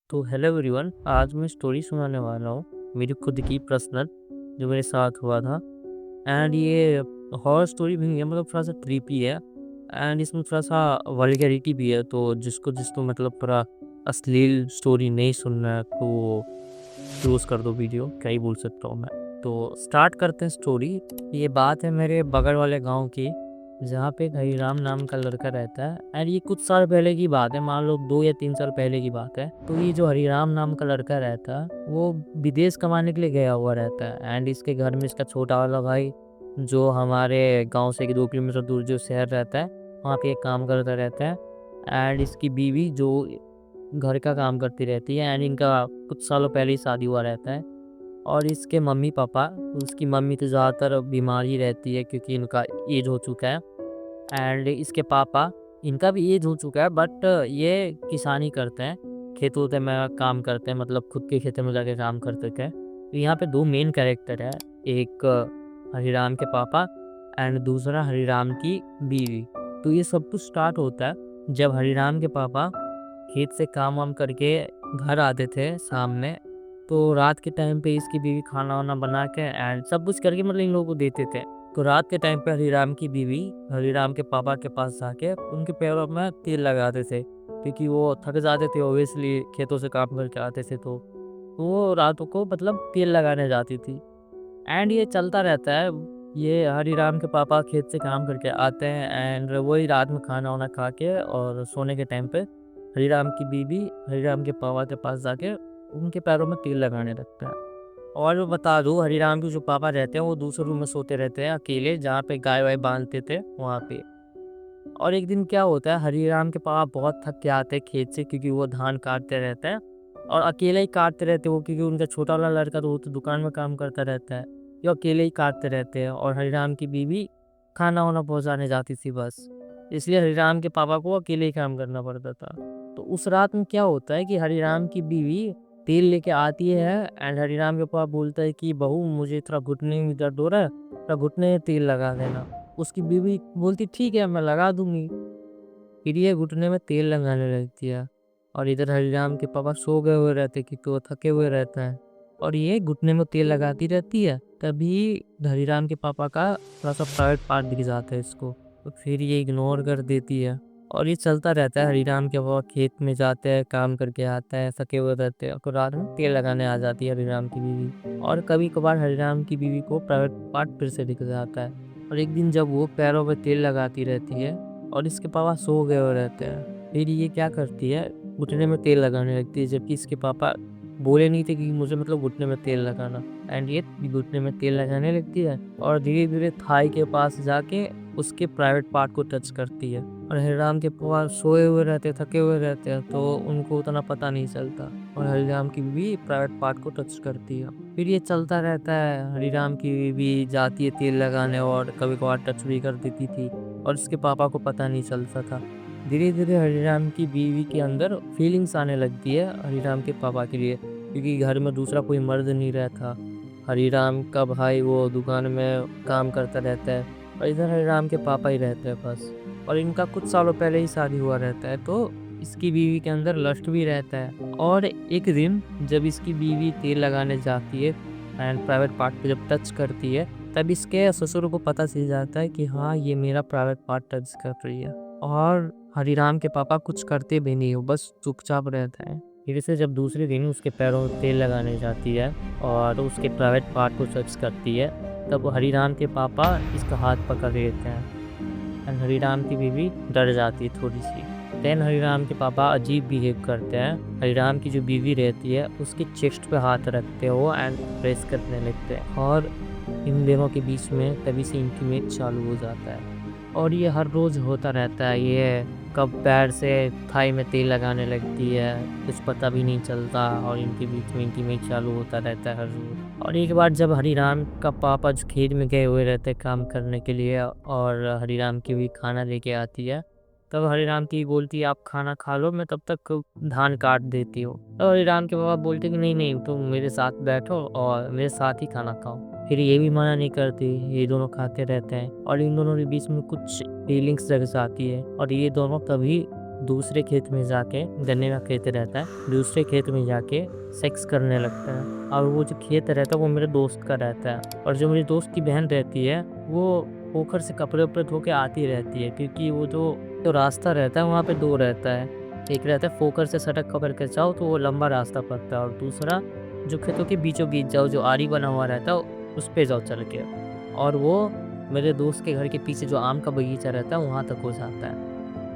तो hello everyone, आज मैं स्टोरी सुनाने वाला हूँ मेरी खुद की पर्सनल जो मेरे साथ हुआ था। एंड ये हॉरर स्टोरी भी नहीं है, मतलब थोड़ा सा ट्रिपी है। एंड इसमें थोड़ा सा वल्गैरिटी भी है, तो जिसको मतलब थोड़ा अश्लील स्टोरी नहीं सुनना है तो क्लोज कर दो वीडियो, क्या ही बोल सकता हूँ मैं। तो स्टार्ट करते हैं स्टोरी। ये बात है मेरे बगल वाले गांव की, जहाँ पे एक हरिराम नाम का लड़का रहता है। एंड ये कुछ साल पहले की बात है, मान लो 2 या 3 साल पहले की बात है। तो ये जो हरिराम नाम का लड़का रहता है वो विदेश कमाने के लिए गया हुआ रहता है। एंड इसके घर में इसका छोटा वाला भाई, जो हमारे गांव से 2 किलोमीटर दूर जो शहर रहता है, वहाँ पे एक काम करता रहता है। एंड इसकी बीवी जो घर का काम करती रहती है। एंड इनका कुछ सालों पहले ही शादी हुआ रहता है। और इसके मम्मी पापा, उसकी मम्मी तो ज़्यादातर बीमार ही रहती है क्योंकि इनका एज हो चुका है। एंड इसके पापा, इनका भी एज हो चुका है, बट ये किसानी करते हैं, खेत वेत में काम करते हैं, मतलब खुद के खेतों में जाके काम करते थे। तो यहाँ पे दो मेन कैरेक्टर है, एक हरिराम के पापा एंड दूसरा हरिराम की बीवी। तो ये सब कुछ स्टार्ट होता है जब हरिराम के पापा खेत से काम वाम करके घर आते थे शाम में। तो रात के टाइम पे इसकी बीवी खाना वाना बना के एंड सब कुछ करके मतलब इन लोगों को देते थे। तो रात के टाइम पे हरिराम की बीवी हरिराम के पापा के पास जाके उनके पैरों में तेल लगाते थे, क्योंकि वो थक जाते थे ओब्वियसली, खेतों से काम करके आते थे। तो वो रातों को मतलब तेल लगाने जाती थी। एंड ये चलता रहता है। ये हरिराम के पापा खेत से काम करके आते हैं एंड वही रात में खाना वाना खा के और सोने के टाइम पे हरिराम की बीवी हरिराम के पापा के पास जाके उनके पैरों में तेल लगाने लगता है। और मैं बता दूँ, हरिराम के जो पापा रहते हैं वो दूसरे रूम में सोते रहते हैं अकेले, जहाँ पे गाय वाय बांधते थे वहाँ पे। और एक दिन क्या होता है, हरिराम के पापा बहुत थक के आते हैं खेत से, क्योंकि वो धान काटते रहते हैं और अकेले ही काटते रहते हैं वो, क्योंकि उनका छोटा वाला लड़का तो वो तो दुकान में काम करता रहता है। ये अकेले ही काटते रहते हैं और हरिराम की बीवी खाना वाना पहुँचाने जाती थी बस। इसलिए हरिराम के पापा को अकेले ही काम करना पड़ता था। तो उस रात में क्या होता है कि हरिराम की बीवी तेल लेके आती है एंड हरिराम के पापा बोलता है कि बहू, मुझे थोड़ा घुटने में दर्द हो रहा है, थोड़ा घुटने में तेल लगा देना। उसकी बीवी बोलती ठीक है, मैं लगा दूंगी। फिर ये घुटने में तेल लगाने लगती है। और इधर हरिराम के पापा सो गए हुए रहते क्योंकि वो थके हुए रहता है। और ये घुटने में तेल लगाती रहती है, तभी हरिराम के पापा का थोड़ा सा प्राइवेट पार्ट दिख जाता है इसको। तो फिर ये इग्नोर कर देती है और ये चलता रहता है। हरिराम के पापा खेत में जाते हैं, काम करके आता है, थके हुए रहते हैं, और रात में तेल लगाने आ जाती है हरिराम की बीवी। और कभी कभार हरिराम की बीवी को प्राइवेट पार्ट फिर से दिख जाता है। और एक दिन जब वो पैरों में तेल लगाती रहती है और इसके पापा सो गए हुए रहते हैं, फिर ये क्या करती है, घुटने में तेल लगाने लगती है, जबकि इसके पापा बोले नहीं थे कि मुझे मतलब घुटने में तेल लगाना। एंड ये घुटने में तेल लगाने लगती है और धीरे धीरे थाई के पास जाके उसके प्राइवेट पार्ट को टच करती है। और हरिराम के पापा सोए हुए रहते, थके हुए रहते हैं, तो उनको उतना पता नहीं चलता। और हरिराम की बीवी प्राइवेट पार्ट को टच करती है। फिर ये चलता रहता है, हरिराम की बीवी जाती है तेल लगाने और कभी कभार टच भी कर देती थी और इसके पापा को पता नहीं चलता था। धीरे धीरे हरिराम की बीवी के अंदर फीलिंग्स आने लगती है हरिराम के पापा के लिए, क्योंकि घर में दूसरा कोई मर्द नहीं रहता। हरिराम का भाई वो दुकान में काम करता रहता है और इधर हरिराम के पापा ही रहते हैं बस। और इनका कुछ सालों पहले ही शादी हुआ रहता है, तो इसकी बीवी के अंदर लस्ट भी रहता है। और एक दिन जब इसकी बीवी तेल लगाने जाती है एंड प्राइवेट पार्ट पे जब टच करती है, तब इसके ससुर को पता चल जाता है कि हाँ, ये मेरा प्राइवेट पार्ट टच कर रही है। और हरिराम के पापा कुछ करते भी नहीं हो, बस चुपचाप रहता है। फिर से जब दूसरे दिन उसके पैरों में तेल लगाने जाती है और उसके प्राइवेट पार्ट को टच करती है, तब हरिराम के पापा इसका हाथ पकड़ लेते हैं एंड हरिराम की बीवी डर जाती है थोड़ी सी। देन हरिराम के पापा अजीब बिहेव करते हैं। हरिराम की जो बीवी रहती है उसके चेस्ट पे हाथ रखते हैं वो एंड प्रेस करने लगते हैं, और इन दोनों के बीच में तभी से इंटीमेट चालू हो जाता है। और ये हर रोज़ होता रहता है। ये कब पैर से थाई में तेल लगाने लगती है, कुछ पता भी नहीं चलता, और इनके बीच में इंटीमेट चालू होता रहता है हर रोज़। और एक बार जब हरिराम का पापा जो खेत में गए हुए रहते हैं काम करने के लिए और हरिराम की भी खाना लेके आती है, तब हरिराम की बोलती है आप खाना खा लो, मैं तब तक धान काट देती हूँ। तो हरिराम के पापा बोलते कि नहीं नहीं, तुम मेरे साथ बैठो और मेरे साथ ही खाना खाओ। फिर ये भी मना नहीं करती, ये दोनों खाते रहते हैं और इन दोनों के बीच में कुछ फीलिंग्स जग जाती है और ये दोनों तभी दूसरे खेत में जाके, गन्ने का खेत रहता है, दूसरे खेत में जाके सेक्स करने लगता है। और वो जो खेत रहता है वो मेरे दोस्त का रहता है, और जो मेरी दोस्त की बहन रहती है वो पोखर से कपड़े-वपड़े धो के आती रहती है, क्योंकि वो जो रास्ता रहता है वहाँ पे 2 रहता है। एक रहता है पोखर से सड़क पकड़ के जाओ तो वो लंबा रास्ता पड़ता है, और दूसरा जो खेतों के बीचों-बीच जाओ, जो आरी बना हुआ रहता है उस पे जाओ चल के। और वो मेरे दोस्त के घर के पीछे जो आम का बगीचा रहता है वहाँ तक हो जाता है।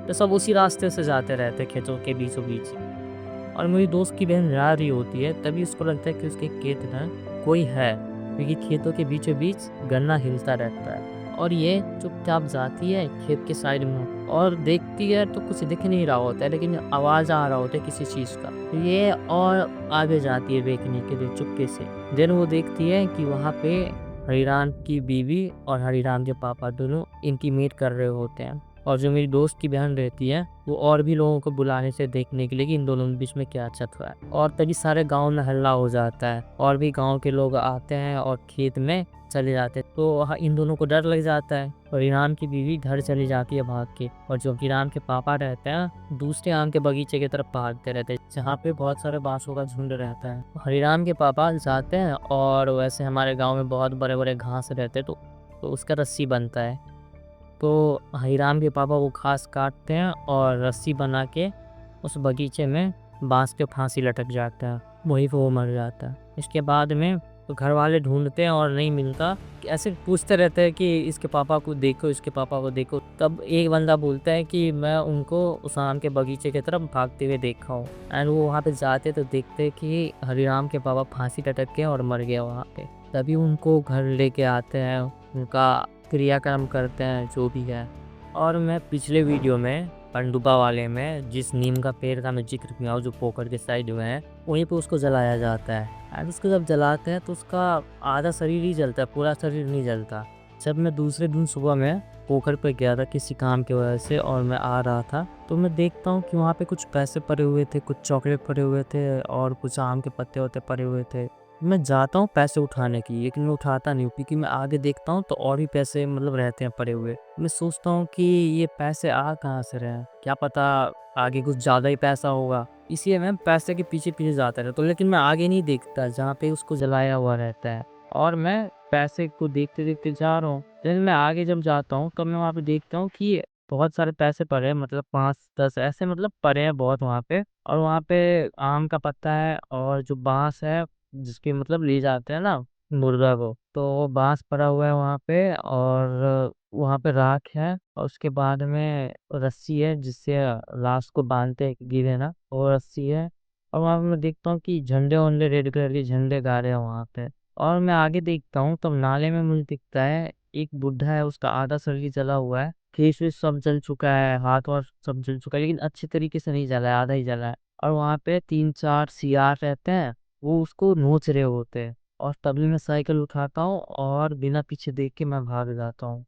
तो सब उसी रास्ते से जाते रहते हैं खेतों के बीचों-बीच। और मेरी दोस्त की बहन जा रही होती है, तभी उसको लगता है कि उसके खेत में कोई है, क्योंकि खेतों के बीचों-बीच गन्ना हिलता रहता है। और ये चुपचाप जाती है खेत के साइड में और देखती है तो कुछ दिख नहीं रहा होता है, लेकिन आवाज़ आ रहा होता है किसी चीज़ का। तो ये और आगे जाती है देखने के लिए चुपके से। देन वो देखती है कि वहाँ पे हरिराम की बीवी और हरिराम के पापा दोनों इंटीमेट कर रहे होते हैं। और जो मेरी दोस्त की बहन रहती है, वो और भी लोगों को बुलाने से देखने के लिए कि इन दोनों के बीच में क्या चल रहा है। और तभी सारे गाँव में हल्ला हो जाता है, और भी गाँव के लोग आते हैं और खेत में चले जाते हैं। तो इन दोनों को डर लग जाता है, और हिराम की बीवी घर चली जाती है भाग के, और जो हिराम के पापा रहते हैं दूसरे आम के बगीचे की तरफ भागते रहते हैं, जहाँ पे बहुत सारे बांसों का झुंड रहता है। हरिराम के पापा जाते हैं, और वैसे हमारे गाँव में बहुत बड़े-बड़े घास रहते हैं, तो उसका रस्सी बनता है। तो हिराम के पापा वो घास काटते हैं और रस्सी बना के उस बगीचे में बाँस पे फांसी लटक जाता है, वहीं पे वो मर जाता है। इसके बाद में तो घर वाले ढूँढते हैं और नहीं मिलता, ऐसे पूछते रहते हैं कि इसके पापा को देखो, इसके पापा को देखो। तब एक बंदा बोलता है कि मैं उनको उस आम के बगीचे की तरफ भागते हुए देखा हूँ। एंड वो वहाँ पे जाते तो देखते हैं कि हरिराम के पापा फांसी लटक के और मर गए वहाँ पे। तभी उनको घर लेके आते हैं, उनका क्रियाक्रम करते हैं जो भी है। और मैं पिछले वीडियो में पनडुब्बा वाले में जिस नीम का पेड़ का मैं जिक्र किया हूँ, जो पोखर के साइड में है, वहीं पे उसको जलाया जाता है। एंड उसको जब जलाते हैं तो उसका आधा शरीर ही जलता है, पूरा शरीर नहीं जलता। जब मैं दूसरे दिन सुबह में पोखर पे गया था किसी काम की वजह से, और मैं आ रहा था तो मैं देखता हूँ कि वहाँ पे कुछ पैसे पड़े हुए थे, कुछ चॉकलेट पड़े हुए थे, और कुछ आम के पत्ते वत्ते पड़े हुए थे। मैं जाता हूँ पैसे उठाने की, लेकिन मैं उठाता नहीं हूँ, क्योंकि मैं आगे देखता हूँ तो और भी पैसे मतलब रहते हैं पड़े हुए। मैं सोचता हूँ कि ये पैसे आ कहाँ से रहे हैं, क्या पता आगे कुछ ज़्यादा ही पैसा होगा, इसलिए मैं पैसे के पीछे पीछे जाता रहता हूँ। लेकिन मैं आगे नहीं देखता जहाँ पे उसको जलाया हुआ रहता है, और मैं पैसे को देखते देखते जा रहा हूँ। लेकिन मैं आगे जब जाता हूँ तब मैं वहाँ पे देखता हूँ कि बहुत सारे पैसे पड़े हैं, मतलब 5-10 ऐसे मतलब पड़े हैं बहुत वहाँ पे। और वहाँ पे आम का पत्ता है, और जो बांस है जिसके मतलब ले जाते हैं ना मुर्गा को, तो वो बाँस पड़ा हुआ है वहाँ पे, और वहाँ पे राख है, और उसके बाद में रस्सी है जिससे लाश को बाँधते हैं कि गिरे ना, वो रस्सी है। और वहाँ पे मैं देखता हूँ कि झंडे-वंडे रेड कलर के झंडे गाड़े हैं वहाँ पे। और मैं आगे देखता हूँ तब नाले में मुझे दिखता है एक बुड्ढा है, उसका आधा शरीर जला हुआ है, केश-वेश सब जल चुका है, हाथ-वाथ सब जल चुका है, लेकिन अच्छे तरीके से नहीं जला है, आधा ही जला है। और वहाँ पे 3-4 सियार रहते हैं, वो उसको नोच रहे होते हैं। और तभी मैं साइकिल उठाता हूँ और बिना पीछे देख के मैं भाग जाता हूँ।